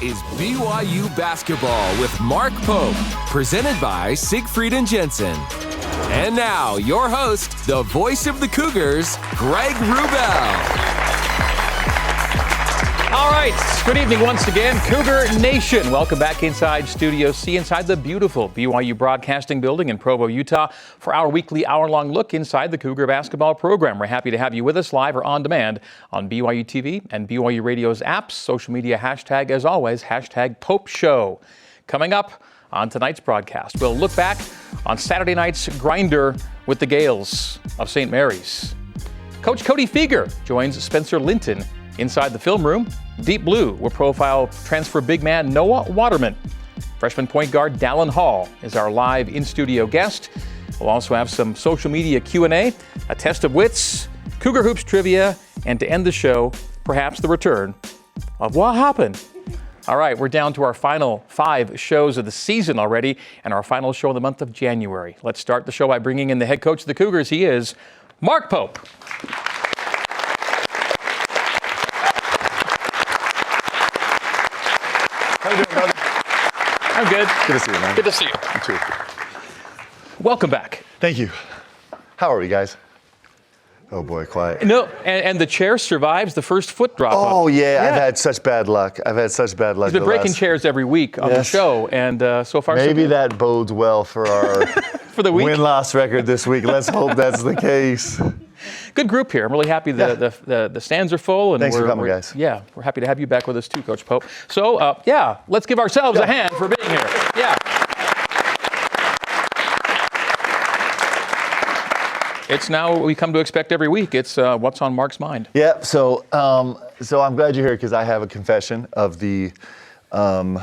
is BYU Basketball with Mark Pope, presented by Siegfried and Jensen. And now, your host, the voice of the Cougars, Greg Wrubell. All right, good evening once again, Cougar Nation. Welcome back inside Studio C, inside the beautiful BYU Broadcasting Building in Provo, Utah, for our weekly hour-long look inside the Cougar basketball program. We're happy to have you with us live or on demand on BYUtv and BYU Radio's apps. Social media hashtag, as always, hashtag Pope Show. Coming up on tonight's broadcast, we'll look back on Saturday night's grinder with the Gales of St. Mary's. Coach Cody Fueger joins Spencer Linton inside the film room. Deep Blue will profile transfer big man Noah Waterman. Freshman point guard Dallin Hall is our live in-studio guest. We'll also have some social media Q&A, a test of wits, Cougar Hoops trivia, and to end the show, perhaps the return of What Happened? All right, we're down to our final 5 shows of the season already, and our final show of the month of January. Let's start the show by bringing in the head coach of the Cougars. He is Mark Pope. How you doing, brother? I'm good. Good to see you, man. Good to see you. You too. Welcome back. Thank you. How are we, guys? Oh, boy, quiet. No, and the chair survives the first foot drop. Oh, yeah, I've had such bad luck. He's been breaking chairs every week on the show, and so far, maybe so good. that bodes well for our For the week. win-loss record this week. Let's hope that's the case. Good group here. I'm really happy the stands are full. And Thanks for coming, guys. Yeah, we're happy to have you back with us too, Coach Pope. So, let's give ourselves a hand for being here. Yeah. It's now what we come to expect every week. It's what's on Mark's mind. Yeah, so I'm glad you're here because I have a confession of the kind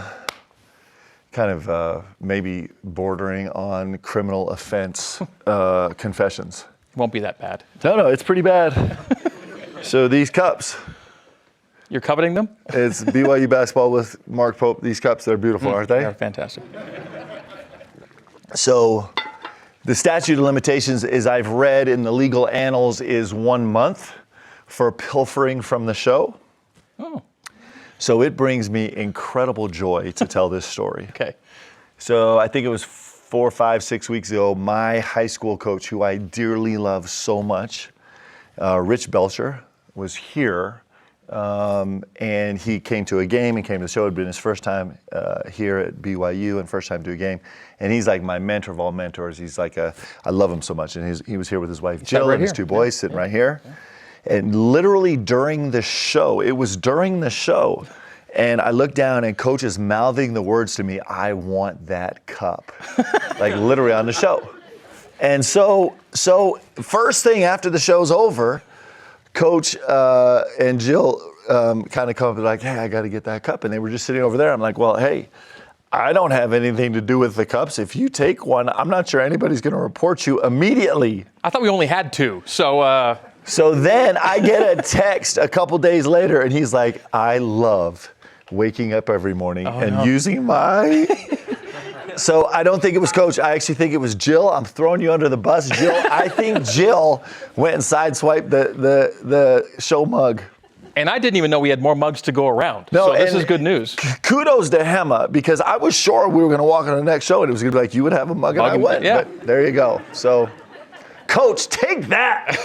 of maybe bordering on criminal offense confessions. Won't be that bad. No, it's pretty bad. So these cups. You're coveting them? It's BYU basketball with Mark Pope. These cups, they're beautiful, aren't they? They're fantastic. So the statute of limitations, as I've read in the legal annals, is 1 month for pilfering from the show. Oh. So it brings me incredible joy to tell this story. Okay. So I think it was 4, 5, 6 weeks ago, my high school coach, who I dearly love so much, Rich Belcher, was here. And he came to a game and came to the show. It had been his first time here at BYU and first time to a game. And he's like my mentor of all mentors. He's like I love him so much. And he was here with his wife Jill and his 2 boys sitting right here. Yeah. And literally during the show, it was during the show, and I looked down and Coach is mouthing the words to me, "I want that cup." Like literally on the show. And so first thing after the show's over, Coach and Jill kind of come up and like, "Hey, I got to get that cup." And they were just sitting over there. I'm like, "Well, hey, I don't have anything to do with the cups. If you take one, I'm not sure anybody's going to report you immediately." I thought we only had 2. So then I get a text a couple days later, and he's like, "I love waking up every morning using my..." So I don't think it was Coach. I actually think it was Jill. I'm throwing you under the bus, Jill. I think Jill went and sideswiped the show mug. And I didn't even know we had more mugs to go around. No, so this is good news. Kudos to Hema, because I was sure we were going to walk on the next show and it was going to be like, you would have a mug and I wouldn't. Yeah. But there you go. So, Coach, take that.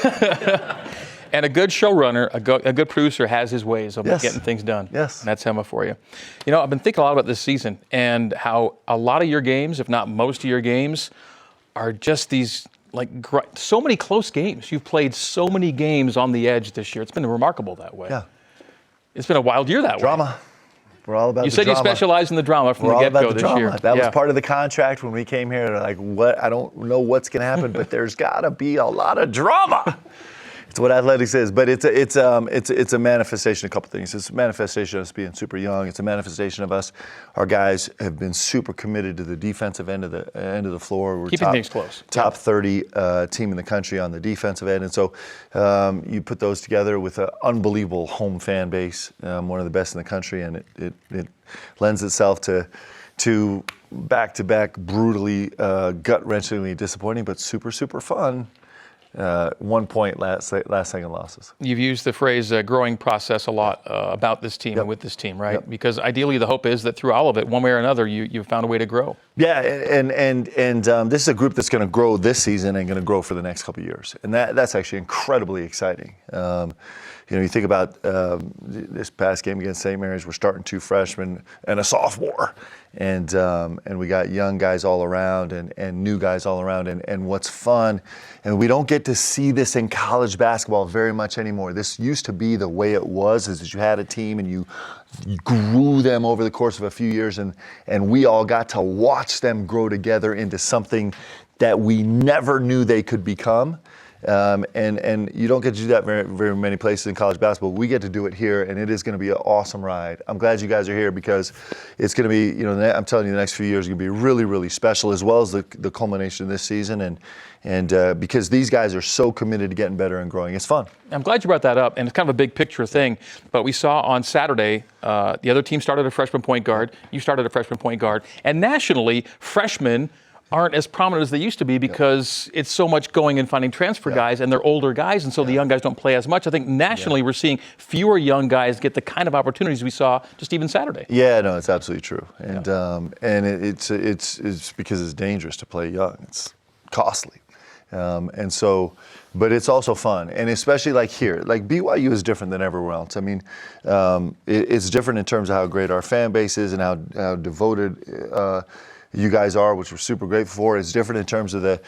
And a good showrunner, a good producer has his ways of getting things done. Yes. And that's Hema for you. You know, I've been thinking a lot about this season and how a lot of your games, if not most of your games, are just these, so many close games. You've played so many games on the edge this year. It's been remarkable that way. Yeah. It's been a wild year that way. Drama. We're all about You the said drama. you specialize in the drama from the get-go this year. That was part of the contract when we came here. They're like, what? I don't know what's going to happen, but there's got to be a lot of drama. It's what athletics is, but it's a manifestation of a couple things. It's a manifestation of us being super young. It's a manifestation of us. Our guys have been super committed to the defensive end of the floor. We're keeping things close. Top 30 team in the country on the defensive end, and so you put those together with an unbelievable home fan base, one of the best in the country, and it lends itself to back-to-back brutally gut-wrenchingly disappointing, but super super fun 1 point last second losses. You've used the phrase growing process a lot about this team and with this team, right? Yep. Because ideally the hope is that through all of it, one way or another, you've found a way to grow. Yeah, and this is a group that's going to grow this season and going to grow for the next couple of years, and that's actually incredibly exciting. You think about this past game against St. Mary's. We're starting 2 freshmen and a sophomore, and we got young guys all around and new guys all around. And what's fun, and we don't get to see this in college basketball very much anymore. This used to be the way it was, is that you had a team and you grew them over the course of a few years, and we all got to watch them grow together into something that we never knew they could become. And you don't get to do that very, very many places in college basketball. We get to do it here, and it is going to be an awesome ride. I'm glad you guys are here because it's going to be, I'm telling you, the next few years are going to be really, really special, as well as the culmination of this season. And because these guys are so committed to getting better and growing, it's fun. I'm glad you brought that up, and it's kind of a big picture thing. But we saw on Saturday, the other team started a freshman point guard. You started a freshman point guard, and nationally, freshmen aren't as prominent as they used to be because it's so much going and finding transfer guys, and they're older guys, and so the young guys don't play as much. I think nationally we're seeing fewer young guys get the kind of opportunities we saw just even Saturday. Yeah, no, it's absolutely true, and it's because it's dangerous to play young. It's costly, and so. But it's also fun, and especially like here, like BYU is different than everywhere else. I mean, it's different in terms of how great our fan base is and how devoted you guys are, which we're super grateful for. It's different in terms of I'm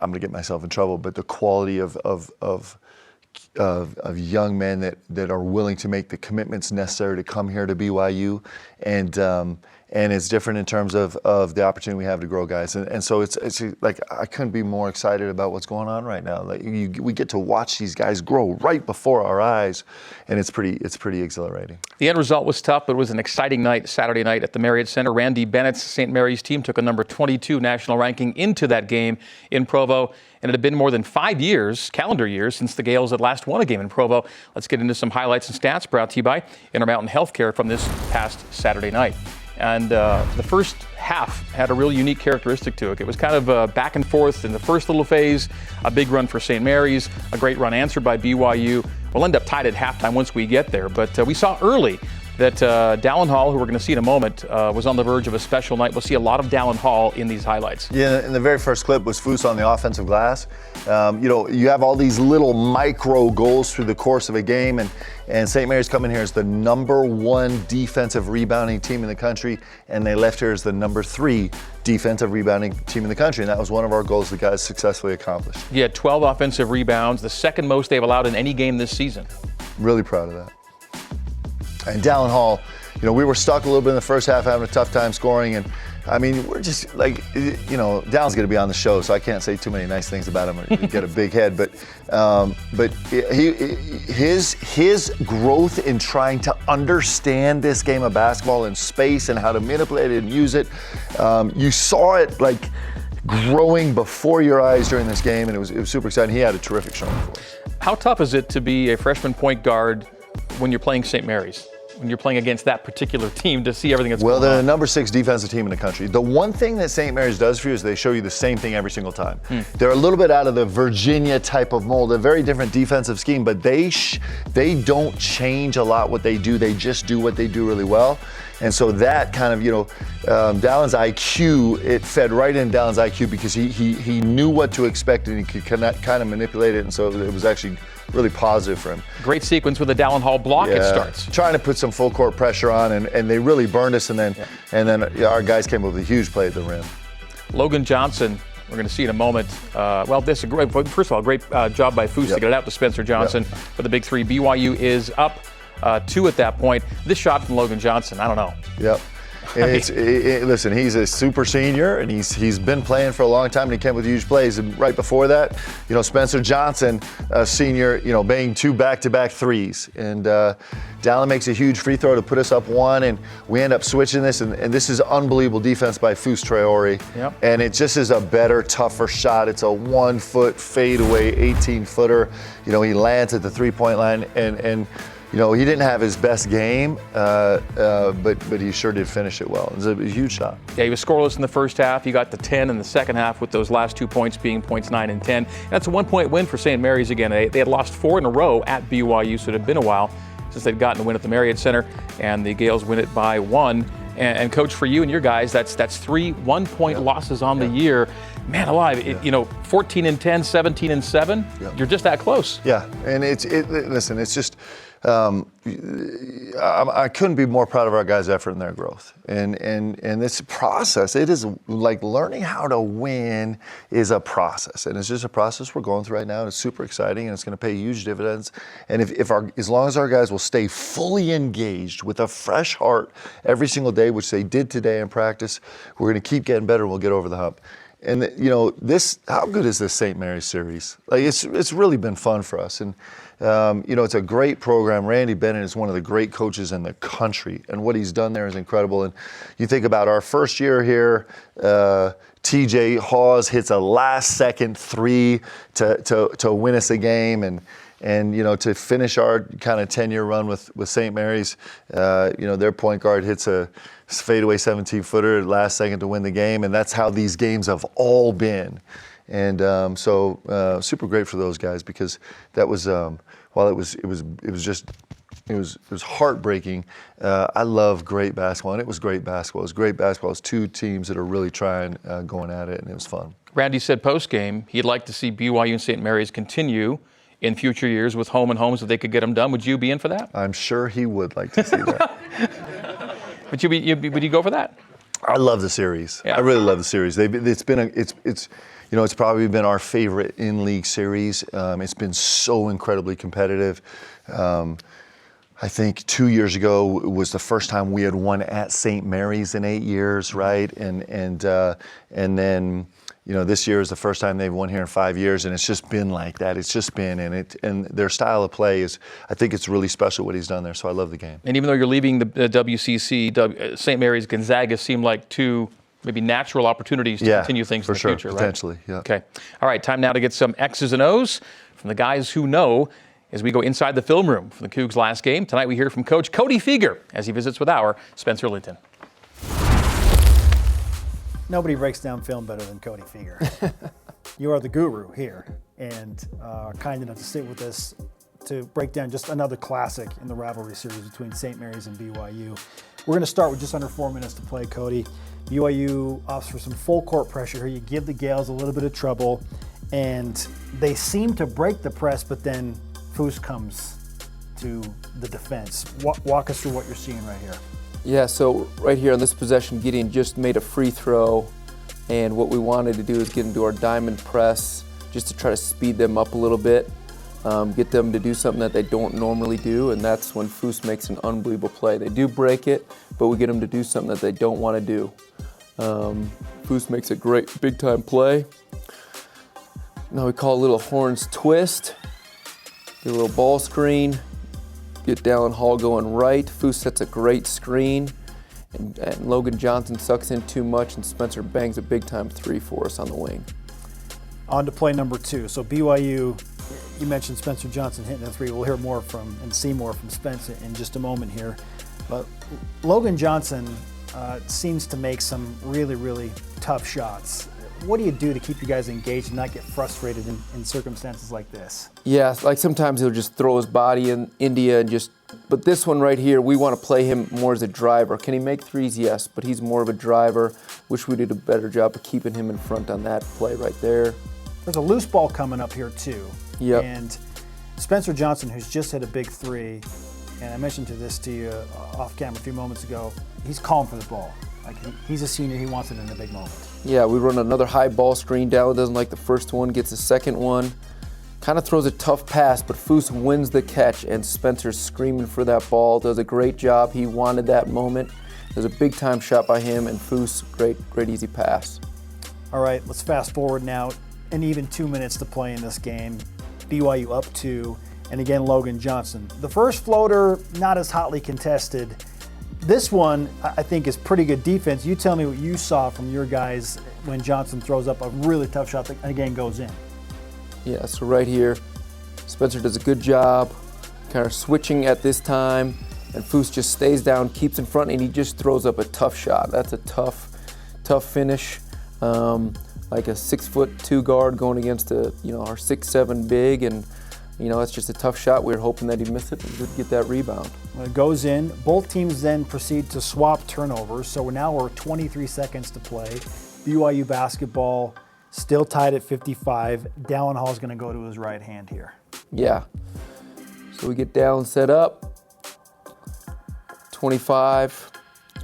gonna get myself in trouble, but the quality of young men that are willing to make the commitments necessary to come here to BYU, and it's different in terms of the opportunity we have to grow guys, and so it's like I couldn't be more excited about what's going on right now. Like we get to watch these guys grow right before our eyes, and it's pretty exhilarating. The end result was tough, but it was an exciting night Saturday night at the Marriott Center. Randy Bennett's St. Mary's team took a number 22 national ranking into that game in Provo, and it had been more than 5 years, calendar years, since the Gales had last won a game in Provo. Let's get into some highlights and stats brought to you by Intermountain Healthcare from this past Saturday night. And the first half had a real unique characteristic to it. It was kind of back and forth in the first little phase, a big run for St. Mary's, a great run answered by BYU. We'll end up tied at halftime once we get there, but we saw early that Dallin Hall, who we're going to see in a moment, was on the verge of a special night. We'll see a lot of Dallin Hall in these highlights. Yeah, in the very first clip was Foose on the offensive glass. You have all these little micro goals through the course of a game, and St. Mary's coming here as the #1 defensive rebounding team in the country, and they left here as the #3 defensive rebounding team in the country, and that was one of our goals the guys successfully accomplished. He had 12 offensive rebounds, the second most they've allowed in any game this season. Really proud of that. And Dallin Hall, we were stuck a little bit in the first half, having a tough time scoring, and I mean, we're just like, Dallin's going to be on the show, so I can't say too many nice things about him or get a big head. But his growth in trying to understand this game of basketball and space and how to manipulate it and use it, you saw it like growing before your eyes during this game, and it was super exciting. He had a terrific showing for us. How tough is it to be a freshman point guard when you're playing St. Mary's? When you're playing against that particular team, to see everything that's going on? Well, they're the #6 defensive team in the country. The one thing that St. Mary's does for you is they show you the same thing every single time. They're a little bit out of the Virginia type of mold, a very different defensive scheme, but they don't change a lot what they do. They just do what they do really well. And so that kind of, Dallin's IQ, it fed right in Dallin's IQ because he knew what to expect and he could kind of manipulate it. And so it was actually really positive for him. Great sequence with the Dallin Hall block. It starts. Trying to put some full court pressure on, and they really burned us, and then our guys came up with a huge play at the rim. Logan Johnson, we're going to see in a moment. First of all, great job by Foose to get it out to Spencer Johnson for the big three. BYU is up 2 at that point. This shot from Logan Johnson, I don't know. Yep. Listen, he's a super senior, and he's been playing for a long time, and he came with huge plays. And right before that, Spencer Johnson, a senior, banging 2 back-to-back threes. And Dallin makes a huge free throw to put us up 1, and we end up switching this. And this is unbelievable defense by Foose Traore. Yep. And it just is a better, tougher shot. It's a 1-foot fadeaway 18-footer. He lands at the 3-point line, and he didn't have his best game, but he sure did finish it well. It was a huge shot. Yeah, he was scoreless in the first half. He got to 10 in the second half, with those last 2 points being points 9 and 10. And that's a 1-point win for St. Mary's again. They had lost 4 in a row at BYU, so it had been a while since they'd gotten a win at the Marriott Center, and the Gales win it by 1. And Coach, for you and your guys, that's 3 1-point losses on the year. Man alive, 14 and 10, 17 and 7. You're just that close. Yeah, and listen, it's just. I couldn't be more proud of our guys' effort and their growth. And this process, it is like learning how to win is a process. And it's just a process we're going through right now. And it's super exciting, and it's going to pay huge dividends. And as long as our guys will stay fully engaged with a fresh heart every single day, which they did today in practice, we're going to keep getting better and we'll get over the hump. And how good is this St. Mary's series? Like it's really been fun for us. And it's a great program. Randy Bennett is one of the great coaches in the country, and what he's done there is incredible. And you think about our first year here, TJ Hawes hits a last-second 3 to win us a game, and to finish our kind of 10-year run with St. Mary's, their point guard hits a fadeaway 17-footer last second to win the game, and that's how these games have all been. And so super great for those guys, because that was while it was heartbreaking. I love great basketball, and it was great basketball. It was great basketball. It was 2 teams that are really trying, going at it, and it was fun. Randy said post-game he'd like to see BYU and St. Mary's continue in future years with home and homes if they could get them done. Would you be in for that? I'm sure he would like to see that. Would you go for that? I love the series. Yeah. I really love the series. It's probably been our favorite in-league series. It's been so incredibly competitive. I think 2 years ago was the first time we had won at St. Mary's in 8 years, right? And then this year is the first time they've won here in 5 years, and it's just been like that. It's just been, and their style of play is, I think it's really special what he's done there. So I love the game. And even though you're leaving the WCC, St. Mary's, Gonzaga seem like 2 maybe natural opportunities to continue things in the future, right? Potentially, yeah. Okay. All right, time now to get some X's and O's from the guys who know as we go inside the film room for the Cougs' last game. Tonight we hear from Coach Cody Fueger as he visits with our Spencer Linton. Nobody breaks down film better than Cody Fueger. You are the guru here, and kind enough to sit with us to break down just another classic in the rivalry series between St. Mary's and BYU. We're going to start with just under 4 minutes to play, Cody. BYU opts for some full court pressure here. You give the Gales a little bit of trouble, and they seem to break the press, but then Foose comes to the defense. Walk us through what you're seeing right here. Yeah, so right here on this possession, Gideon just made a free throw, and what we wanted to do is get into our diamond press just to try to speed them up a little bit, get them to do something that they don't normally do, and that's when Foose makes an unbelievable play. They do break it, but we get them to do something that they don't want to do. Foose makes a great big-time play. Now we call a little horns twist, get a little ball screen, get Dallin Hall going right. Foose sets a great screen, and Logan Johnson sucks in too much, and Spencer bangs a big-time 3 for us on the wing. On to play number 2. So BYU, you mentioned Spencer Johnson hitting a 3. We'll hear more from and see more from Spencer in just a moment here. But Logan Johnson seems to make some really, really tough shots. What do you do to keep you guys engaged and not get frustrated in circumstances like this? Yeah, like sometimes he'll just throw his body in India and but this one right here, we want to play him more as a driver. Can he make threes? Yes, but he's more of a driver. Wish we did a better job of keeping him in front on that play right there. There's a loose ball coming up here too. Yep. And Spencer Johnson, who's just hit a big 3, and I mentioned this to you off camera a few moments ago, he's calling for the ball. Like he's a senior, he wants it in a big moment. Yeah, we run another high ball screen. Dallin doesn't like the first one, gets the second one. Kind of throws a tough pass, but Foose wins the catch, and Spencer's screaming for that ball. Does a great job. He wanted that moment. There's a big time shot by him, and Foose, great easy pass. All right, let's fast forward now. An even 2 minutes to play in this game. BYU up 2, and again Logan Johnson. The first floater, not as hotly contested. This one, I think, is pretty good defense. You tell me what you saw from your guys when Johnson throws up a really tough shot that, again, goes in. Yeah, so right here, Spencer does a good job, kind of switching at this time, and Foose just stays down, keeps in front, and he just throws up a tough shot. That's a tough finish. Like a 6'2" guard going against our 6'7" big, and it's just a tough shot. We were hoping that he missed it and would get that rebound. When it goes in, both teams then proceed to swap turnovers. So we're 23 seconds to play. BYU basketball still tied at 55. Dallin Hall is going to go to his right hand here. Yeah. So we get Dallin set up. 25,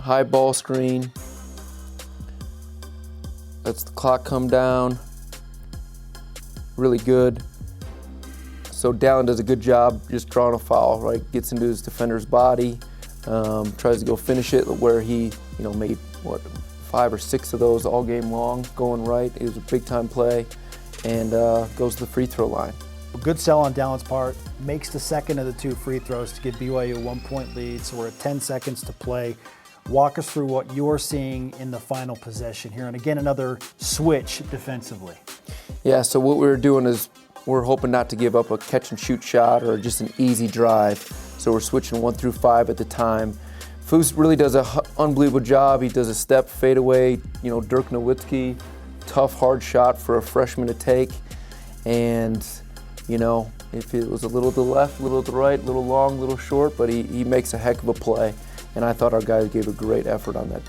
high ball screen. Lets the clock come down. Really good. So Dallin does a good job just drawing a foul, right? Gets into his defender's body, tries to go finish it where he, made 5 or 6 of those all game long going right. It was a big time play, and goes to the free throw line. A good sell on Dallin's part, makes the second of the 2 free throws to give BYU a 1-point lead. So we're at 10 seconds to play. Walk us through what you're seeing in the final possession here. And again, another switch defensively. Yeah, so what we were doing is we're hoping not to give up a catch and shoot shot or just an easy drive. So we're switching 1 through 5 at the time. Foose really does an unbelievable job. He does a step fadeaway, Dirk Nowitzki, tough, hard shot for a freshman to take. And, if it was a little to the left, a little to the right, a little long, a little short, but he makes a heck of a play. And I thought our guys gave a great effort on that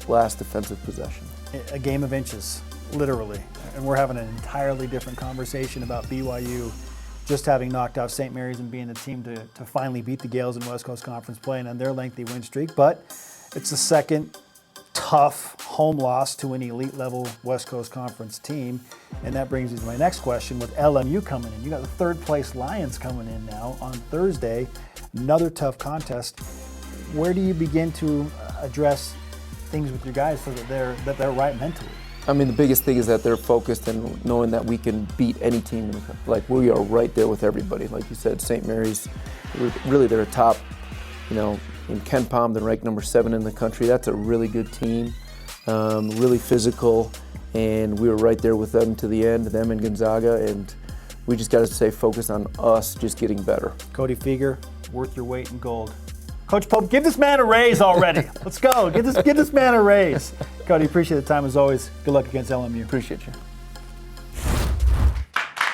last defensive possession. A game of inches, literally. And we're having an entirely different conversation about BYU just having knocked off St. Mary's and being the team to finally beat the Gales in West Coast Conference play and on their lengthy win streak. But it's the second tough home loss to an elite level West Coast Conference team. And that brings me to my next question with LMU coming in. You got the 3rd place Lions coming in now on Thursday. Another tough contest. Where do you begin to address things with your guys so that they're right mentally? I mean, the biggest thing is that they're focused and knowing that we can beat any team in the country. Like, we are right there with everybody. Like you said, St. Mary's, they're a top, in Ken Palm, they're ranked number 7 in the country. That's a really good team, really physical, and we were right there with them to the end, them and Gonzaga, and we just got to stay focused on us just getting better. Cody Fueger, worth your weight in gold. Coach Pope, give this man a raise already. Let's go. Give this man a raise. Cody, appreciate the time as always. Good luck against LMU. Appreciate you.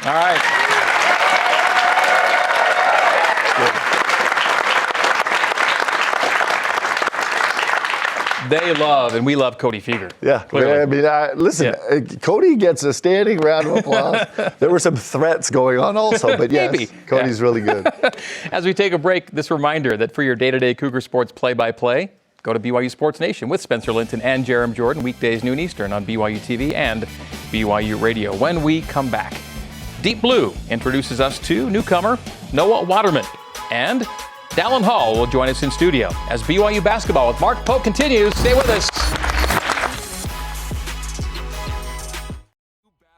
All right. They love, and we love Cody Fueger. Yeah, Clearly. I mean, listen, Cody gets a standing round of applause. There were some threats going on also, but yes, Cody's really good. As we take a break, this reminder that for your day-to-day Cougar Sports play-by-play, go to BYU Sports Nation with Spencer Linton and Jerem Jordan, weekdays noon Eastern on BYUtv and BYU Radio. When we come back, Deep Blue introduces us to newcomer Noah Waterman, and Dallin Hall will join us in studio as BYU basketball with Mark Pope continues. Stay with us.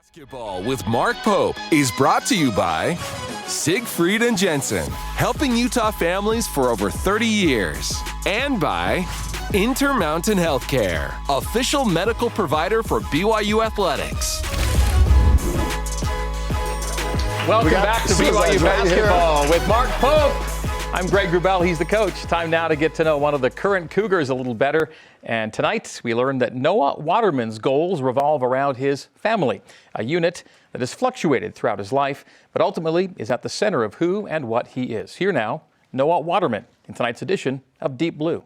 Basketball with Mark Pope is brought to you by Siegfried and Jensen, helping Utah families for over 30 years. And by Intermountain Healthcare, official medical provider for BYU Athletics. Welcome back to BYU basketball with Mark Pope. I'm Greg Grubel, he's the coach. Time now to get to know one of the current Cougars a little better. And tonight we learned that Noah Waterman's goals revolve around his family, a unit that has fluctuated throughout his life, but ultimately is at the center of who and what he is. Here now, Noah Waterman in tonight's edition of Deep Blue.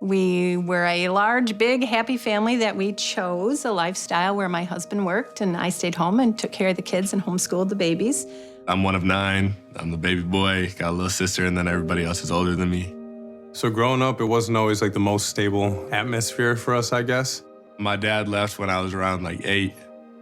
We were a large, big, happy family that we chose a lifestyle where my husband worked and I stayed home and took care of the kids and homeschooled the babies. I'm one of 9. I'm the baby boy, got a little sister, and then everybody else is older than me. So growing up, it wasn't always like the most stable atmosphere for us, I guess. My dad left when I was around 8.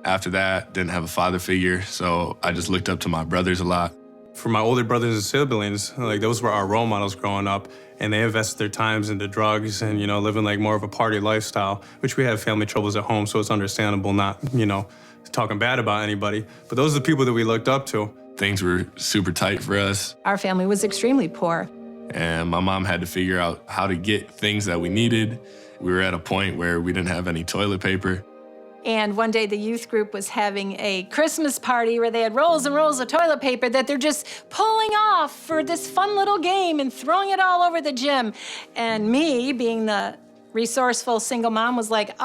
After that, didn't have a father figure, so I just looked up to my brothers a lot. For my older brothers and siblings, those were our role models growing up, and they invested their times into drugs and, living more of a party lifestyle, which we have family troubles at home, so it's understandable not, talking bad about anybody. But those are the people that we looked up to. Things were super tight for us. Our family was extremely poor. And my mom had to figure out how to get things that we needed. We were at a point where we didn't have any toilet paper. And one day the youth group was having a Christmas party where they had rolls and rolls of toilet paper that they're just pulling off for this fun little game and throwing it all over the gym. And me, being the resourceful single mom, was like,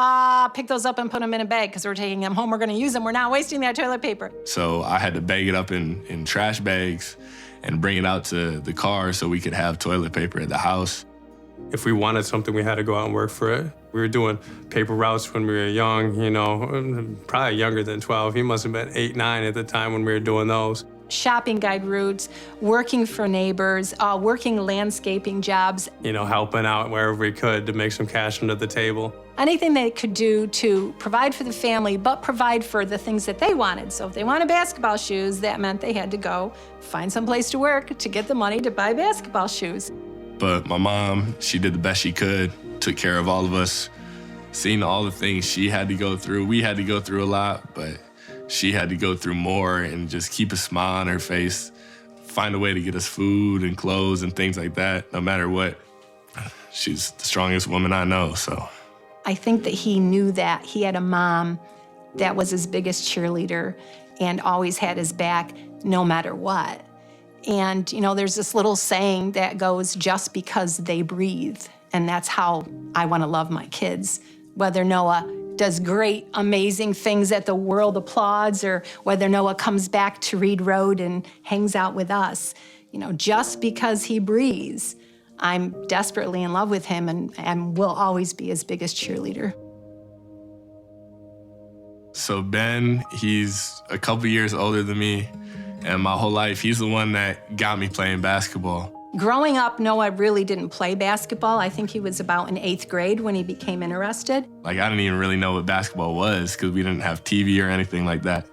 pick those up and put them in a bag because we're taking them home, we're gonna use them, we're not wasting that toilet paper. So I had to bag it up in trash bags and bring it out to the car so we could have toilet paper at the house. If we wanted something, we had to go out and work for it. We were doing paper routes when we were young, you know, probably younger than 12. He must have been 8, 9 at the time when we were doing those. Shopping guide routes, working for neighbors, working landscaping jobs. You know, helping out wherever we could to make some cash under the table. Anything they could do to provide for the family, but provide for the things that they wanted. So if they wanted basketball shoes, that meant they had to go find some place to work to get the money to buy basketball shoes. But my mom, she did the best she could, took care of all of us, seeing all the things she had to go through. We had to go through a lot, but she had to go through more and just keep a smile on her face, find a way to get us food and clothes and things like that, no matter what. She's the strongest woman I know, so. I think that he knew that he had a mom that was his biggest cheerleader and always had his back no matter what. And, you know, there's this little saying that goes, just because they breathe. And that's how I want to love my kids. Whether Noah does great, amazing things that the world applauds, or whether Noah comes back to Reed Road and hangs out with us. You know, just because he breathes, I'm desperately in love with him and will always be his biggest cheerleader. So Ben, he's a couple years older than me, and my whole life, he's the one that got me playing basketball. Growing up, Noah really didn't play basketball. I think he was about in 8th grade when he became interested. Like, I didn't even really know what basketball was because we didn't have TV or anything like that.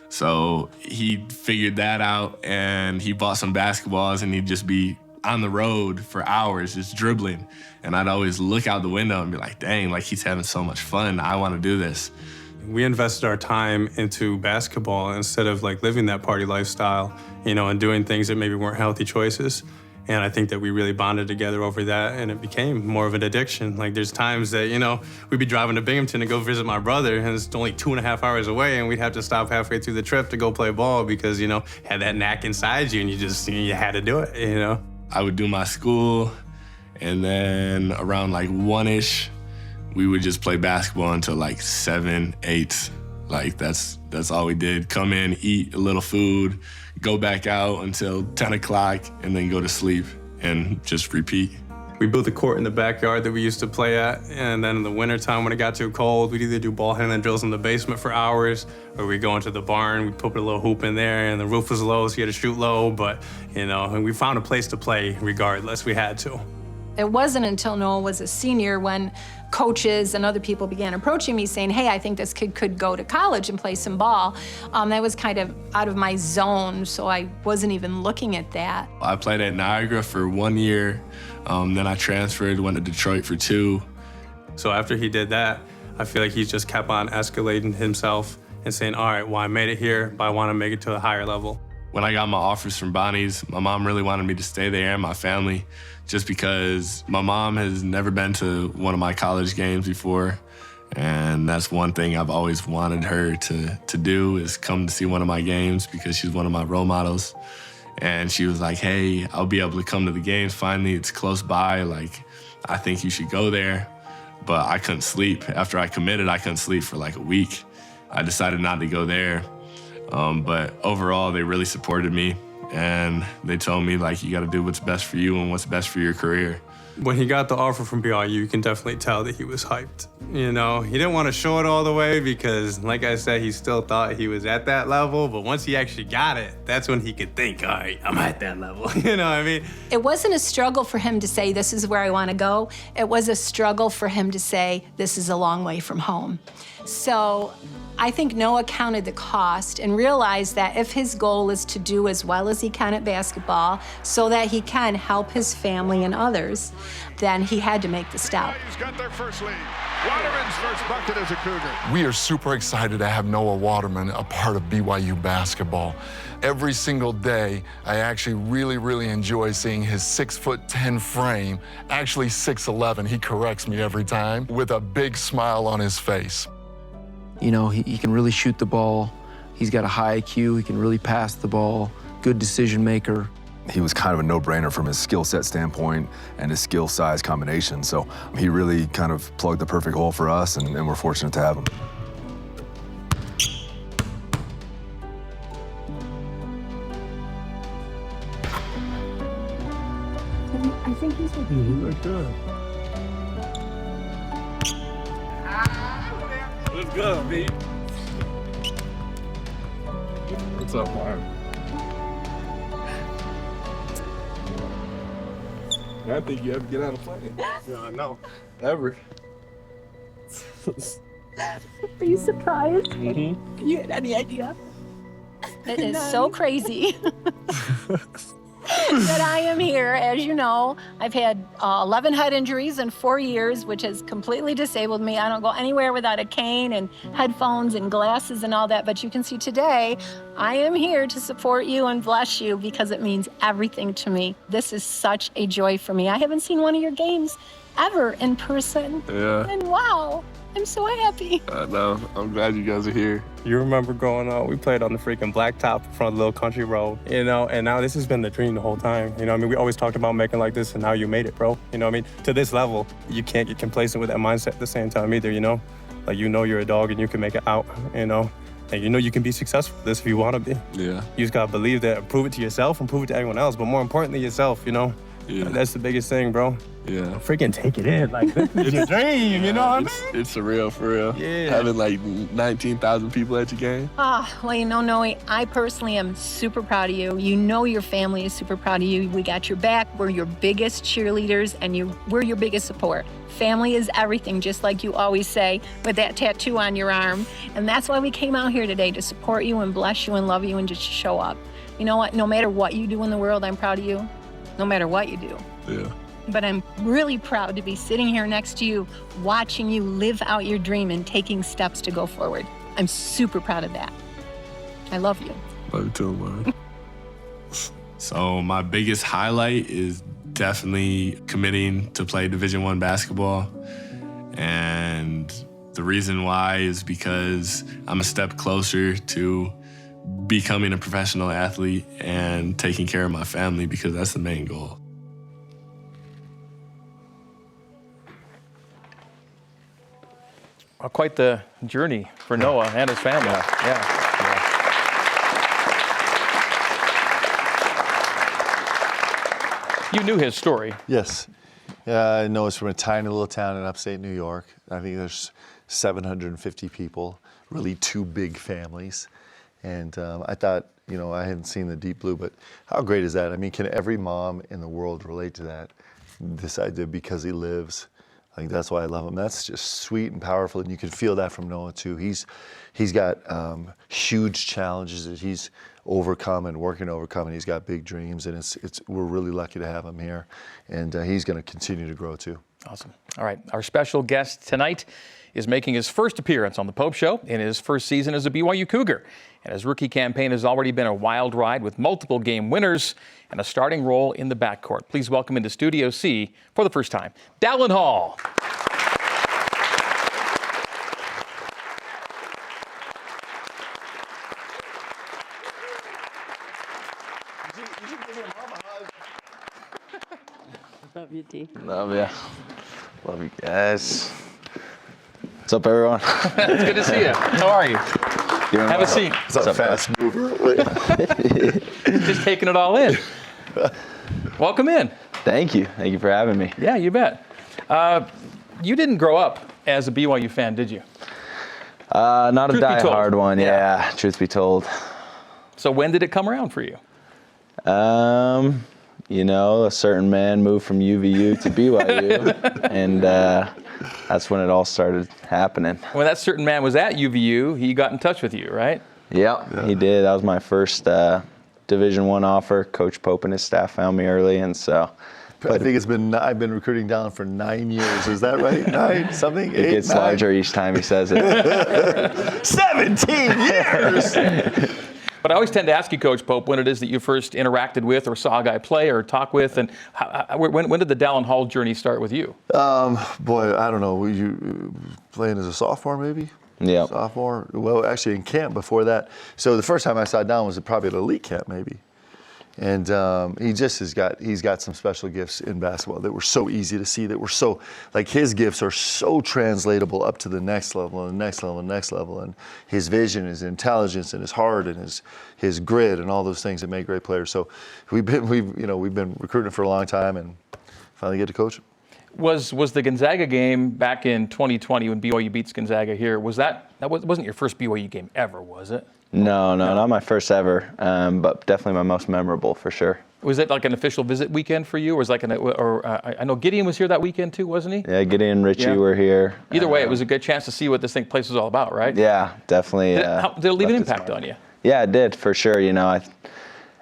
So he figured that out, and he bought some basketballs, and he'd just be on the road for hours just dribbling. And I'd always look out the window and be like, dang, like he's having so much fun. I want to do this. We invested our time into basketball instead of like living that party lifestyle, you know, and doing things that maybe weren't healthy choices. And I think that we really bonded together over that, and it became more of an addiction. Like, there's times that, you know, we'd be driving to Binghamton to go visit my brother, and it's only 2.5 hours away, and we'd have to stop halfway through the trip to go play ball because, you know, had that knack inside you, and you had to do it, you know? I would do my school, and then around like 1-ish, we would just play basketball until like 7, 8. Like, that's all we did. Come in, eat a little food, go back out until 10 o'clock, and then go to sleep and just repeat. We built a court in the backyard that we used to play at, and then in the wintertime when it got too cold, we'd either do ball handling drills in the basement for hours, or we'd go into the barn, we'd put a little hoop in there, and the roof was low, so you had to shoot low, but, you know, and we found a place to play regardless, we had to. It wasn't until Noah was a senior when coaches and other people began approaching me saying, hey, I think this kid could go to college and play some ball. That was kind of out of my zone, so I wasn't even looking at that. I played at Niagara for 1 year, then I transferred, went to Detroit for 2. So after he did that, I feel like he's just kept on escalating himself and saying, all right, well, I made it here, but I want to make it to a higher level. When I got my offers from Bonnie's, my mom really wanted me to stay there and my family, just because my mom has never been to one of my college games before. And that's one thing I've always wanted her to do, is come to see one of my games, because she's one of my role models. And she was like, hey, I'll be able to come to the games finally. It's close by. Like, I think you should go there. But I couldn't sleep. After I committed, I couldn't sleep for like a week. I decided not to go there. But overall, they really supported me, and they told me, like, you got to do what's best for you and what's best for your career. When he got the offer from BYU, you can definitely tell that he was hyped. You know, he didn't want to show it all the way because, like I said, he still thought he was at that level, but once he actually got it, that's when he could think, all right, I'm at that level, you know what I mean? It wasn't a struggle for him to say, this is where I want to go. It was a struggle for him to say, this is a long way from home. So I think Noah counted the cost and realized that if his goal is to do as well as he can at basketball so that he can help his family and others, then he had to make the step. Got their first lead. Waterman's first bucket as a Cougar. We are super excited to have Noah Waterman a part of BYU basketball. Every single day, I actually really enjoy seeing his 6'10" frame, actually 6'11", he corrects me every time, with a big smile on his face. You know, he can really shoot the ball. He's got a high IQ. He can really pass the ball. Good decision maker. He was kind of a no-brainer from his skill set standpoint and his skill size combination. So he really kind of plugged the perfect hole for us, and we're fortunate to have him. I think he's like, good. Let's go, B. What's up, Mark? I think you ever get out of plane. Yeah, no. Ever. Are you surprised? Mm-hmm. You had any idea? It is so crazy that I am here. As you know, I've had 11 head injuries in 4 years, which has completely disabled me. I don't go anywhere without a cane and headphones and glasses and all that. But you can see today, I am here to support you and bless you because it means everything to me. This is such a joy for me. I haven't seen one of your games ever in person. Yeah. And wow, I'm so happy. I know. I'm glad you guys are here. You remember growing up, we played on the freaking blacktop in front of the little country road, you know, and now this has been the dream the whole time. You know what I mean? We always talked about making like this, and now you made it, bro. You know what I mean? To this level, you can't get complacent with that mindset at the same time either, you know? Like, you know you're a dog and you can make it out, you know? And you know you can be successful at this if you want to be. Yeah. You just gotta believe that and prove it to yourself and prove it to everyone else, but more importantly, yourself, you know? Yeah. That's the biggest thing, bro. Yeah. Freaking take it in. Like, this is your dream, you know what I mean? It's surreal, for real. Yeah. Having like 19,000 people at your game. Well, you know, Noe, I personally am super proud of you. You know your family is super proud of you. We got your back. We're your biggest cheerleaders, and we're your biggest support. Family is everything, just like you always say with that tattoo on your arm. And that's why we came out here today, to support you and bless you and love you and just show up. You know what? No matter what you do in the world, I'm proud of you. No matter what you do. Yeah. But I'm really proud to be sitting here next to you, watching you live out your dream and taking steps to go forward. I'm super proud of that. I love you. Love you too, man. So my biggest highlight is definitely committing to play Division I basketball. And the reason why is because I'm a step closer to becoming a professional athlete and taking care of my family, because that's the main goal. Well, quite the journey for Noah and his family. Yeah. You knew his story. Yes. I know it's from a tiny little town in upstate New York. I think there's 750 people, really two big families. And I thought, you know, I hadn't seen the Deep Blue, but how great is that? I mean, can every mom in the world relate to that? This idea, because he lives. I think that's why I love him. That's just sweet and powerful, and you can feel that from Noah too. He's got huge challenges that he's overcome and working to overcome, and he's got big dreams, and we're really lucky to have him here, and he's going to continue to grow too. Awesome. All right, our special guest tonight is making his first appearance on The Pope Show in his first season as a BYU Cougar. And his rookie campaign has already been a wild ride with multiple game winners and a starting role in the backcourt. Please welcome into Studio C for the first time, Dallin Hall. Love you, D. Love ya. Love you guys. What's up, everyone? It's good to see you. How are you? Have a seat. It's a fast mover. Just taking it all in. Welcome in. Thank you. Thank you for having me. Yeah, you bet. You didn't grow up as a BYU fan, did you? Not a die-hard one, Yeah. truth be told. So when did it come around for you? You know, a certain man moved from UVU to BYU, and that's when it all started happening. When that certain man was at UVU, he got in touch with you, right? Yeah, he did. That was my first Division I offer. Coach Pope and his staff found me early, and so. I think I've been recruiting Dallin for 9 years. Is that right? 9 something? It 8, gets 9? larger each time he says it. 17 years. But I always tend to ask you, Coach Pope, when it is that you first interacted with or saw a guy play or talk with, and when did the Dallin Hall journey start with you? Boy, I don't know. Were you playing as a sophomore, maybe? Yeah. Sophomore. Well, actually in camp before that. So the first time I saw Dallin was probably at elite camp maybe. And he's got some special gifts in basketball that were so easy to see, that were so, like his gifts are so translatable up to the next level and the next level and the next level. And his vision, his intelligence, and his heart, and his grit, and all those things that make great players. So we've been recruiting for a long time, and finally get to coach him. Was the Gonzaga game back in 2020 when BYU beats Gonzaga here? That wasn't your first BYU game ever, was it? No, not my first ever, but definitely my most memorable for sure. Was it like an official visit weekend for you, or was like I know Gideon was here that weekend too, wasn't he? Yeah, Gideon and Richie were here. Either way, it was a good chance to see what this place was all about, right? Yeah, definitely. Did it leave an impact on you? Yeah, it did for sure.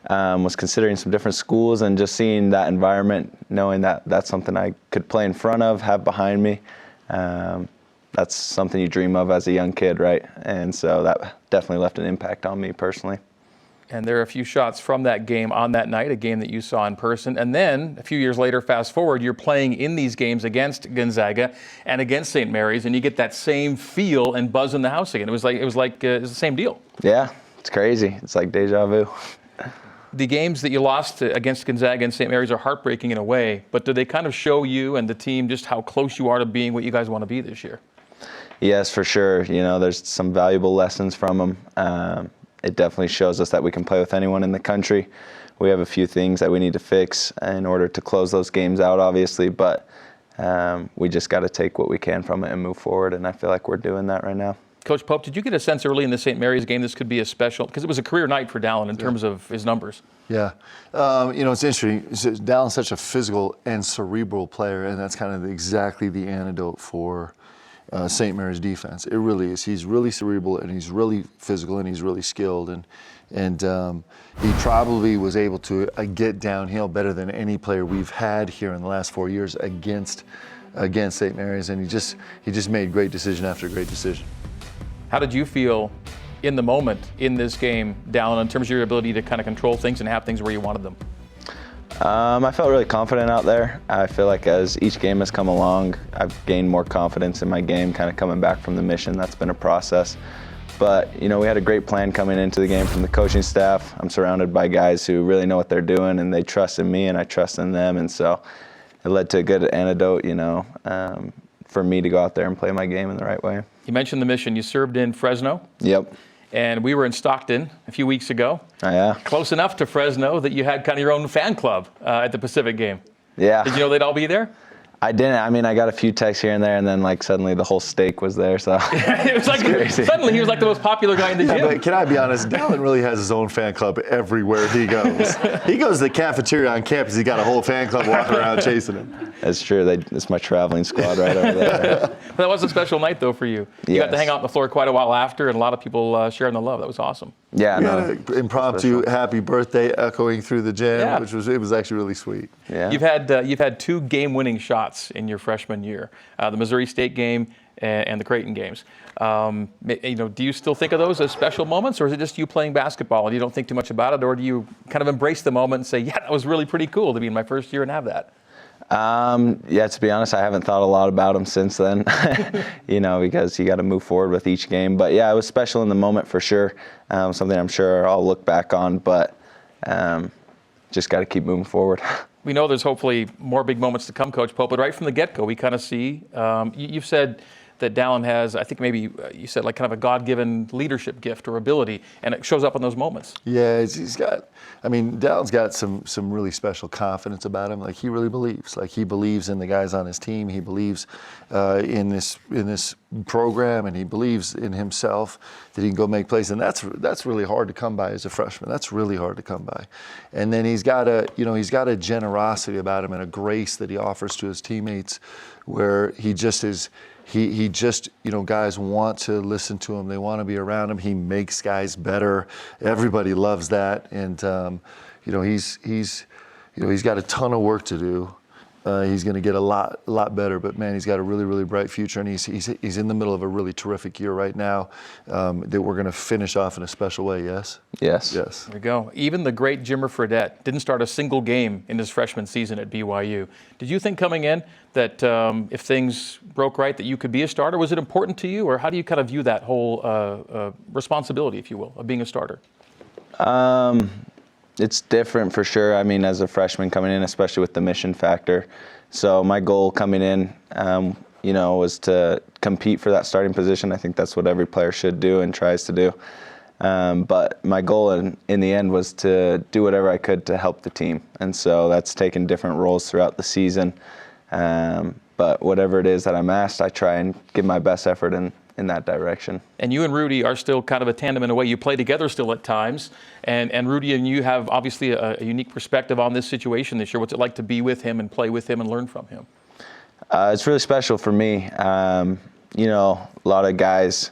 I was considering some different schools, and just seeing that environment, knowing that that's something I could play in front of, have behind me. That's something you dream of as a young kid, right? And so that definitely left an impact on me personally. And there are a few shots from that game on that night, a game that you saw in person. And then a few years later, fast forward, you're playing in these games against Gonzaga and against St. Mary's, and you get that same feel and buzz in the house again. It was the same deal. Yeah, it's crazy. It's like deja vu. The games that you lost against Gonzaga and St. Mary's are heartbreaking in a way, but do they kind of show you and the team just how close you are to being what you guys want to be this year? Yes, for sure. There's some valuable lessons from them. It definitely shows us that we can play with anyone in the country. We have a few things that we need to fix in order to close those games out, obviously, but we just got to take what we can from it and move forward, and I feel like we're doing that right now. Coach Pope, did you get a sense early in the St. Mary's game this could be a special, because it was a career night for Dallin in terms of his numbers? Yeah. It's interesting. Dallin's such a physical and cerebral player, and that's kind of exactly the antidote for St. Mary's defense. It really is. He's really cerebral, and he's really physical, and he's really skilled, and he probably was able to get downhill better than any player we've had here in the last 4 years against St. Mary's, and he just made great decision after great decision. How did you feel in the moment in this game, Dallin, in terms of your ability to kind of control things and have things where you wanted them? I felt really confident out there. I feel like as each game has come along, I've gained more confidence in my game, kind of coming back from the mission. That's been a process. But, we had a great plan coming into the game from the coaching staff. I'm surrounded by guys who really know what they're doing, and they trust in me, and I trust in them. And so it led to a good antidote, for me to go out there and play my game in the right way. You mentioned the mission. You served in Fresno. Yep. And we were in Stockton a few weeks ago. Oh, yeah. Close enough to Fresno that you had kind of your own fan club at the Pacific game. Yeah. Did you know they'd all be there? I didn't. I got a few texts here and there, and then suddenly the whole stake was there. So it was like crazy. Suddenly he was like the most popular guy in the gym. But can I be honest? Dallin really has his own fan club everywhere he goes. He goes to the cafeteria on campus. He's got a whole fan club walking around chasing him. That's true. It's my traveling squad right over there. That was a special night though for you. You got to hang out on the floor quite a while after, and a lot of people sharing the love. That was awesome. Yeah, we had an impromptu happy birthday echoing through the gym, which was actually really sweet. Yeah. You've had 2 game-winning shots in your freshman year, the Missouri State game and the Creighton games. Do you still think of those as special moments, or is it just you playing basketball and you don't think too much about it, or do you kind of embrace the moment and say, yeah, that was really pretty cool to be in my first year and have that? Yeah, to be honest, I haven't thought a lot about them since then, because you got to move forward with each game. But yeah, it was special in the moment for sure. Something I'm sure I'll look back on, but just got to keep moving forward. We know there's hopefully more big moments to come, Coach Pope, but right from the get-go, we kind of see, you've said that Dallin has, I think maybe you said like kind of a God-given leadership gift or ability, and it shows up in those moments. Yeah, Dallin's got some really special confidence about him. Like he really believes. Like he believes in the guys on his team. He believes in this program, and he believes in himself that he can go make plays. And that's really hard to come by as a freshman. That's really hard to come by. And then he's got a generosity about him and a grace that he offers to his teammates, where he just is. He just, guys want to listen to him. They want to be around him. He makes guys better. Everybody loves that. And, he's got a ton of work to do. He's going to get a lot better, but man, he's got a really bright future, and he's in the middle of a really terrific year right now that we're going to finish off in a special way. Yes. Yes. Yes. There you go. Even the great Jimmer Fredette didn't start a single game in his freshman season at BYU. Did you think coming in that if things broke right, that you could be a starter? Was it important to you, or how do you kind of view that whole responsibility, if you will, of being a starter? It's different for sure. I mean, as a freshman coming in, especially with the mission factor. So my goal coming in, was to compete for that starting position. I think that's what every player should do and tries to do. But my goal in the end was to do whatever I could to help the team. And so that's taken different roles throughout the season. But whatever it is that I'm asked, I try and give my best effort in that direction. And you and Rudy are still kind of a tandem in a way. You play together still at times. And Rudy and you have obviously a unique perspective on this situation this year. What's it like to be with him and play with him and learn from him? It's really special for me. A lot of guys,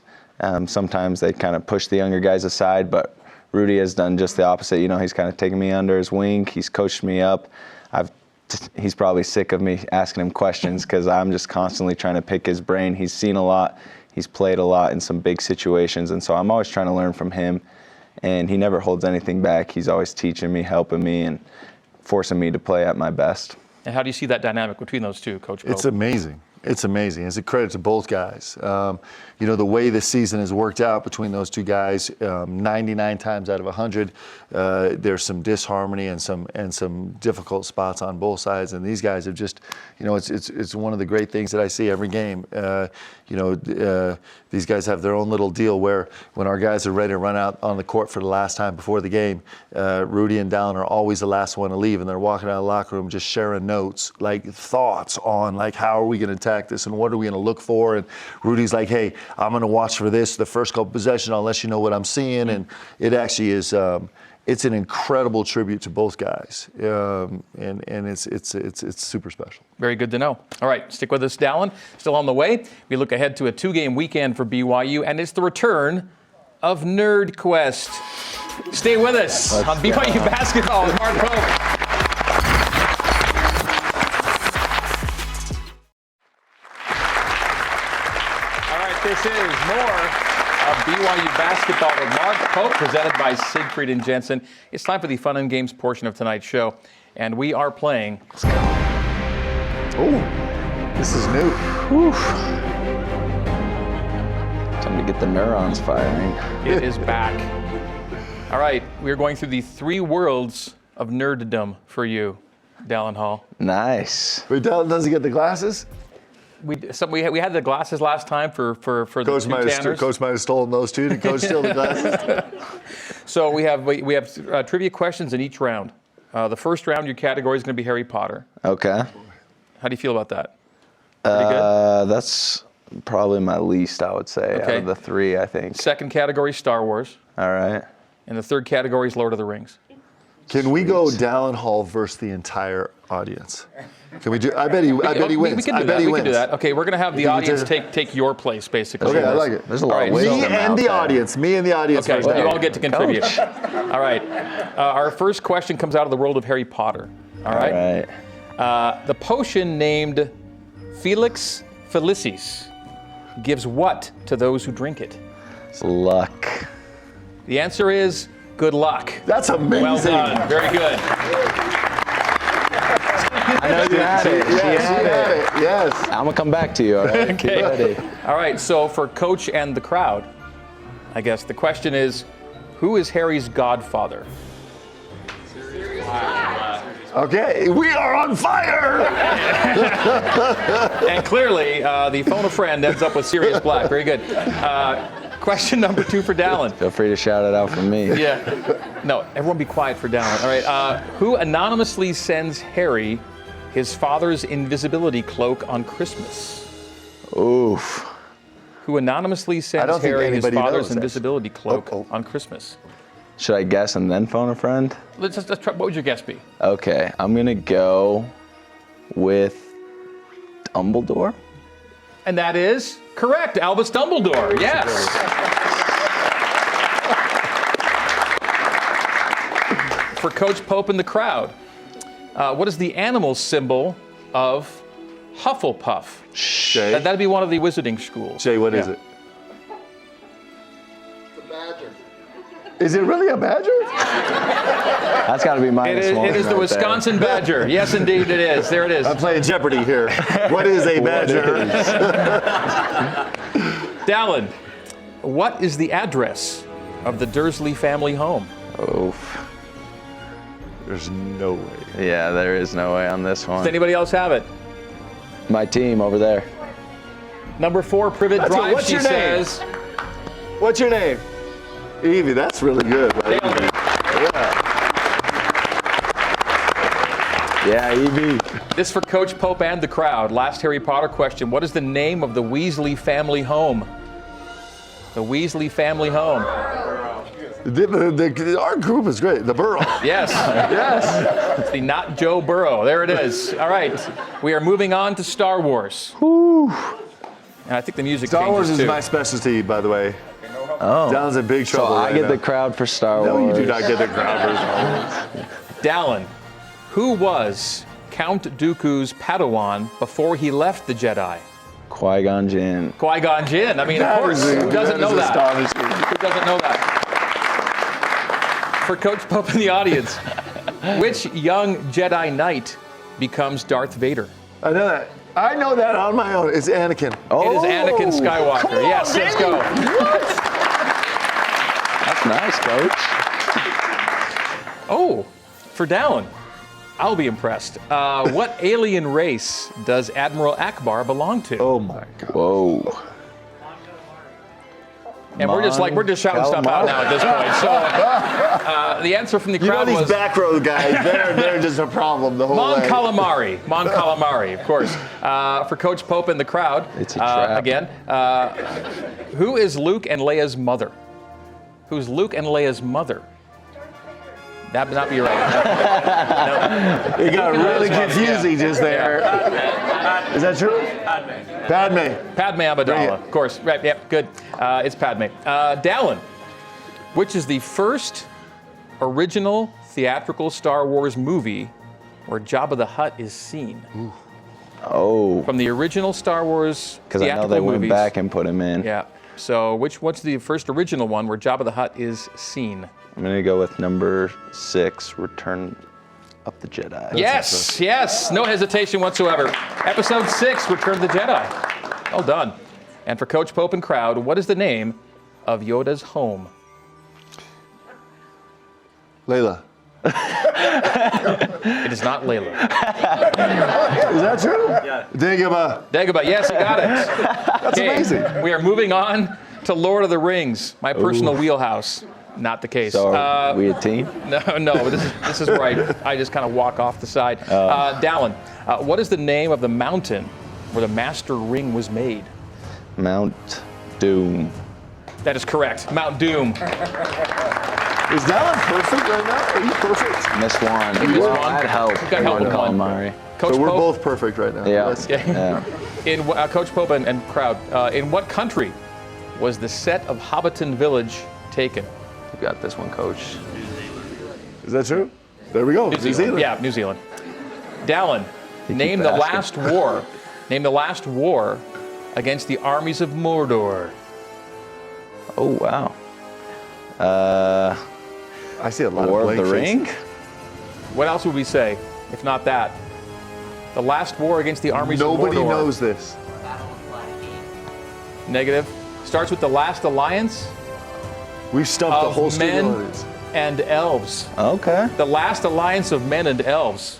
sometimes they kind of push the younger guys aside, but Rudy has done just the opposite. He's kind of taken me under his wing. He's coached me up. He's probably sick of me asking him questions because I'm just constantly trying to pick his brain. He's seen a lot. He's played a lot in some big situations, and so I'm always trying to learn from him, and he never holds anything back. He's always teaching me, helping me, and forcing me to play at my best. And how do you see that dynamic between those two, Coach Pope? It's amazing. It's amazing. It's a credit to both guys. The way this season has worked out between those two guys, 99 times out of 100, there's some disharmony and some difficult spots on both sides. And these guys have just, it's one of the great things that I see every game. These guys have their own little deal where when our guys are ready to run out on the court for the last time before the game, Rudy and Dallin are always the last one to leave, and they're walking out of the locker room just sharing notes, like thoughts on like how are we going to attack this and what are we going to look for. And Rudy's like, hey, I'm going to watch for this the first couple possessions. I'll let you know what I'm seeing. And it actually is. It's an incredible tribute to both guys, and it's super special. Very good to know. All right, stick with us, Dallin. Still on the way. We look ahead to a 2-game weekend for BYU, and it's the return of Nerd Quest. Stay with us on BYU Basketball with Mark Pope. This is more of BYU Basketball with Mark Pope, presented by Siegfried and Jensen. It's time for the fun and games portion of tonight's show, and we are playing. Oh, this is new. Oof. Time to get the neurons firing. It is back. All right, we're going through the 3 worlds of nerddom for you, Dallin Hall. Nice. Wait, Dallin doesn't get the glasses? We had the glasses last time for the Coach might have stolen those too. Did Coach steal the glasses? So we have trivia questions in each round. The first round, your category is going to be Harry Potter. Okay. How do you feel about that? Pretty good? That's probably my least, I would say, out of the 3, I think. Second category, Star Wars. All right. And the third category is Lord of the Rings. Can we go Dallin Hall versus the entire audience? Can we do? I bet he wins. We can do that. Okay, we're going to have the audience take your place, basically. Okay, I like it. There's a lot of Me and the audience. Okay, well, you all get to contribute. All right. Our first question comes out of the world of Harry Potter. All right. The potion named Felix Felicis gives what to those who drink it? Luck. The answer is good luck. That's amazing. Well done. Very good. I know you had it. Yes. I'm going to come back to you, all right? Okay. Get ready. All right, so for Coach and the crowd, I guess the question is, who is Harry's godfather? Okay, we are on fire! And clearly, the phone a friend ends up with Sirius Black. Very good. Question number 2 for Dallin. Feel free to shout it out from me. Yeah. No, everyone be quiet for Dallin. All right. Who anonymously sends Harry his father's invisibility cloak on Christmas? Oof. Who anonymously sends Harry his father's invisibility cloak on Christmas? Should I guess and then phone a friend? Let's try. What would your guess be? Okay, I'm going to go with Dumbledore. And that is correct. Albus Dumbledore. Yes. For Coach Pope and the crowd, what is the animal symbol of Hufflepuff? Shay? That'd be one of the wizarding schools. Shay, what is it? Is it really a badger? That's got to be minus one. It is the Wisconsin Badger. Yes, indeed, it is. There it is. I'm playing Jeopardy here. What is a badger? Dallin, what is the address of the Dursley family home? Oh. There's no way. Yeah, there is no way on this one. Does anybody else have it? My team over there. Number 4, Privet Drive, what's she your name? says. What's your name? Evie, that's really good. Right? Yeah, Evie. This for Coach Pope and the crowd. Last Harry Potter question. What is the name of the Weasley family home? The Weasley family home. Our group is great. The Burrow. Yes. Yes. It's the Not Joe Burrow. There it is. All right. We are moving on to Star Wars. Whew. And I think the music Star Wars changes is too. my specialty, by the way. Oh. Dallon's in big trouble So I right get now. the crowd for Star Wars. No, you do not get the crowd for Star Wars. Dallin, who was Count Dooku's Padawan before he left the Jedi? Qui-Gon Jinn. Qui-Gon Jinn. I mean, of course. Who doesn't know that? Who doesn't know that? For Coach Pope in the audience, which young Jedi Knight becomes Darth Vader? I know that. I know that on my own. It's Anakin. It is Anakin Skywalker. Come on, Yes, let's go. What? That's nice, Coach. Oh, for Dallin, I'll be impressed. What alien race does Admiral Akbar belong to? Oh my God. Whoa. And we're just shouting stuff out now at this point. So the answer from the crowd these was back row guys. They're just a problem the whole Mon way. Calamari. Mon Calamari, of course. For Coach Pope and the crowd, It's a trap. again, who is Luke and Leia's mother? Who's Luke and Leia's mother? That would not be right. No. It got really confusing just there. Is that true? Padme. Padme Amidala, of course. Right, yep, good. It's Padme. Dallin, which is the first original theatrical Star Wars movie where Jabba the Hutt is seen? Oh. From the original Star Wars Because I theatrical know they went movies. back and put him in. Yeah. So what's the first original one where Jabba the Hutt is seen? I'm going to go with number 6, Return of the Jedi. Yes, no hesitation whatsoever. Episode 6, Return of the Jedi. Well done. And for Coach Pope and crowd, what is the name of Yoda's home? Layla. It is not Layla. Is that true? Yeah. Dagobah. Dagobah, yes, you got it. That's amazing. We are moving on to Lord of the Rings, my personal wheelhouse. Not the case. So are we a team? No, this is where I just kind of walk off the side. Dallin, what is the name of the mountain where the Master Ring was made? Mount Doom. That is correct. Mount Doom. Is Dallin perfect right now? Are you perfect? Missed one. Missed Well, one. I'd help. Got help with one. Calamari. Coach So we're Pope, both perfect right now. Yeah. That's- In Coach Pope and crowd, in what country was the set of Hobbiton Village taken? You got this one, Coach. Is that true? There we go. New Zealand. Yeah, New Zealand. Dallin, name the last war. Name the last war against the armies of Mordor. Oh, wow. I see a lot War of of the blank Ring? faces. What else would we say, if not that? The last war against the armies Nobody of Mordor. knows this. Negative. Starts with the last alliance We've stumped the of whole studio men audience. and elves. Okay. The last alliance of men and elves.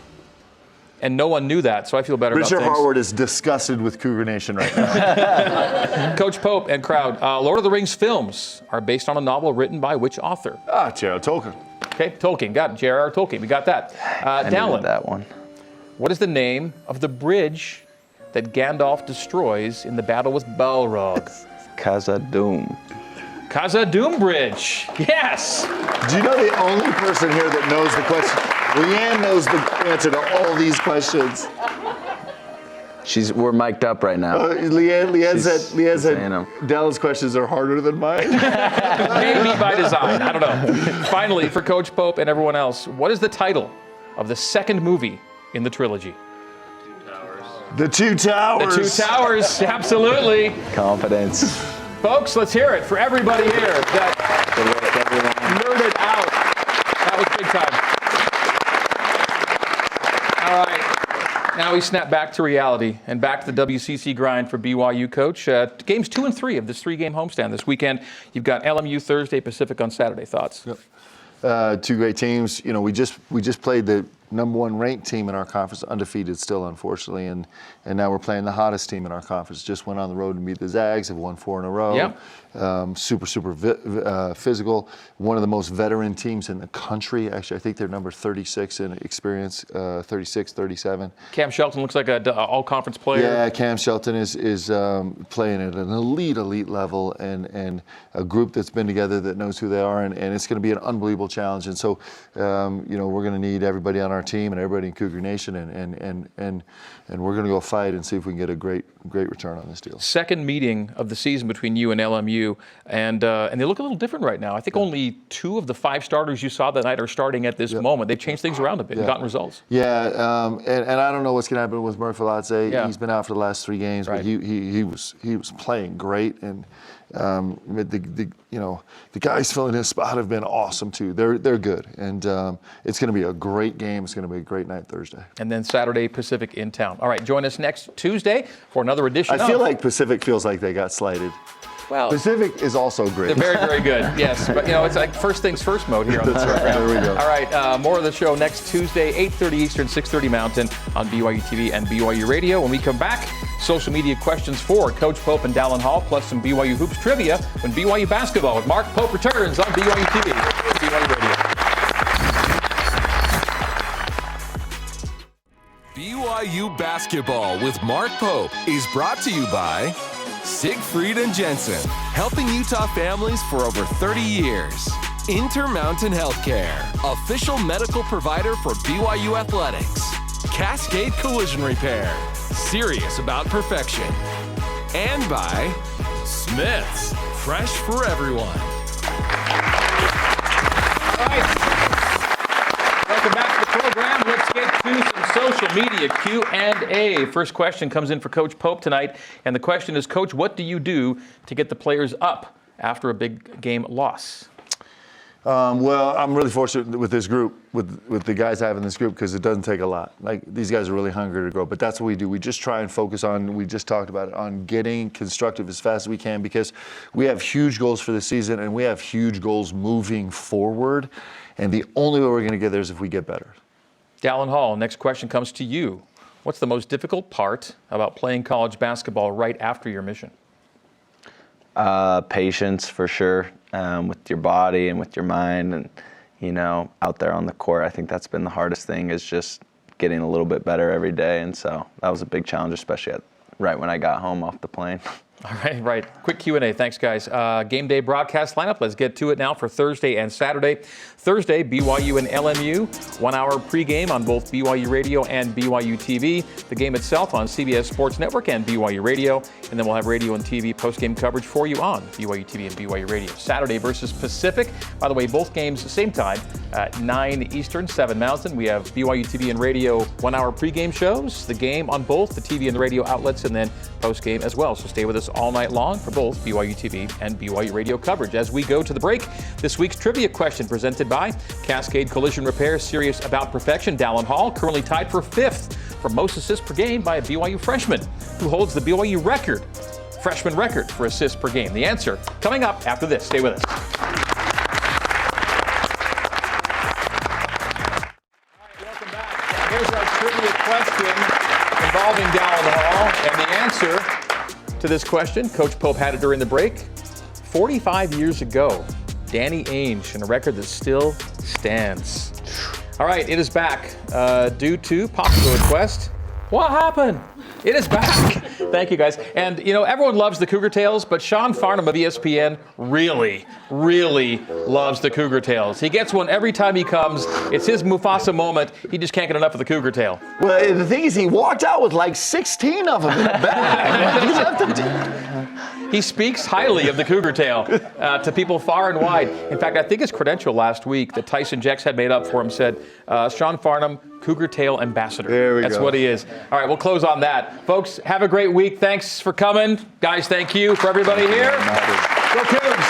And no one knew that, so I feel better Richard about things. Harward is disgusted with Cougar Nation right now. Coach Pope and crowd, Lord of the Rings films are based on a novel written by which author? J.R. Tolkien. Okay, Tolkien. Got it. J.R.R. Tolkien. We got that. I needed Dallin, that one. what is the name of the bridge that Gandalf destroys in the battle with Balrog? Khazad-dûm. Khazad-dûm Bridge. Yes. Do you know the only person here that knows the question? Leanne knows the answer to all these questions. We're mic'd up right now. Leanne said saying 'em. Dallin's questions are harder than mine. Maybe by design. I don't know. Finally, for Coach Pope and everyone else, what is the title of the second movie in the trilogy? The two towers. The two towers, absolutely. Confidence. Folks, let's hear it for everybody here that nerded out. That was big time. All right. Now we snap back to reality and back to the WCC grind for BYU, Coach. Games 2 and 3 of this 3-game homestand this weekend. You've got LMU Thursday, Pacific on Saturday. Thoughts? Yep. Two great teams. You know, we just played the number 1 ranked team in our conference, undefeated still, unfortunately, and now we're playing the hottest team in our conference. Just went on the road to meet the Zags, have won 4 in a row. Yep. Super physical. One of the most veteran teams in the country. Actually, I think they're number 36 in experience, 36, 37. Cam Shelton looks like an all-conference player. Yeah, Cam Shelton is playing at an elite level, and a group that's been together that knows who they are, and it's going to be an unbelievable challenge. And so, you know, we're going to need everybody on our team and everybody in Cougar Nation, and we're going to go fight and see if we can get a great return on this deal. Second meeting of the season between you and LMU, and they look a little different right now. I think only 2 of the 5 starters you saw that night are starting at this moment. They've changed things around a bit and gotten results. Yeah, and I don't know what's going to happen with Murphy-Latze. Yeah. He's been out for the last 3 games, but he was playing great, and the guys filling his spot have been awesome too. They're good, and it's going to be a great game. It's going to be a great night Thursday. And then Saturday, Pacific in town. All right, join us next Tuesday for another edition. I feel like Pacific feels like they got slighted. Well, Pacific is also great. They're very good, yes. But, you know, it's like first things first mode here on this program. There we go. All right, more of the show next Tuesday, 8:30 Eastern, 6:30 Mountain on BYUtv and BYU Radio. When we come back, social media questions for Coach Pope and Dallin Hall, plus some BYU Hoops trivia when BYU Basketball with Mark Pope returns on BYUtv and BYU Radio. BYU Basketball with Mark Pope is brought to you by Siegfried and Jensen, helping Utah families for over 30 years. Intermountain Healthcare, official medical provider for BYU Athletics. Cascade Collision Repair, serious about perfection. And by Smith's, fresh for everyone. All right. Welcome back to the program. Let's get to some social media Q&A. First question comes in for Coach Pope tonight, and the question is, Coach, what do you do to get the players up after a big game loss? Well, I'm really fortunate with this group, with the guys I have in this group, because it doesn't take a lot. Like, these guys are really hungry to grow, but that's what we do. We just try and focus on, we just talked about it, on getting constructive as fast as we can, because we have huge goals for the season, and we have huge goals moving forward, and the only way we're going to get there is if we get better. Dallin Hall, next question comes to you. What's the most difficult part about playing college basketball right after your mission? Patience, for sure, with your body and with your mind, and, you know, out there on the court. I think that's been the hardest thing, is just getting a little bit better every day, and so that was a big challenge, especially right when I got home off the plane. All right. Quick Q&A. Thanks, guys. Game day broadcast lineup. Let's get to it now for Thursday and Saturday. Thursday, BYU and LMU. 1 hour pregame on both BYU Radio and BYU TV. The game itself on CBS Sports Network and BYU Radio. And then we'll have radio and TV postgame coverage for you on BYU TV and BYU Radio. Saturday versus Pacific. By the way, both games same time at 9 Eastern, 7 Mountain. We have BYU TV and Radio 1 hour pregame shows. The game on both the TV and the radio outlets, and then postgame as well. So stay with us all night long for both BYU TV and BYU Radio coverage. As we go to the break, this week's trivia question presented by Cascade Collision Repair, serious about perfection. Dallin Hall, currently tied for 5th for most assists per game by a BYU freshman, who holds the BYU freshman record for assists per game. The answer coming up after this. Stay with us. Welcome back. Here's our trivia question involving Dallin Hall, and the answer to this question, Coach Pope had it during the break. 45 years ago, Danny Ainge, and a record that still stands. All right, it is back due to popular request. What happened? It is back. Thank you, guys. And, you know, everyone loves the Cougar Tales, but Sean Farnham of ESPN really loves the Cougar Tales. He gets one every time he comes. It's his Mufasa moment. He just can't get enough of the Cougar Tale. Well, the thing is, he walked out with like 16 of them in the bag. He speaks highly of the Cougar Tale to people far and wide. In fact, I think his credential last week that Tyson Jex had made up for him said, Sean Farnham, Cougar Tail Ambassador. There we That's go. what he is. All right, we'll close on that. Folks, have a great week. Thanks for coming. Guys, thank you for everybody here. Go Cougs.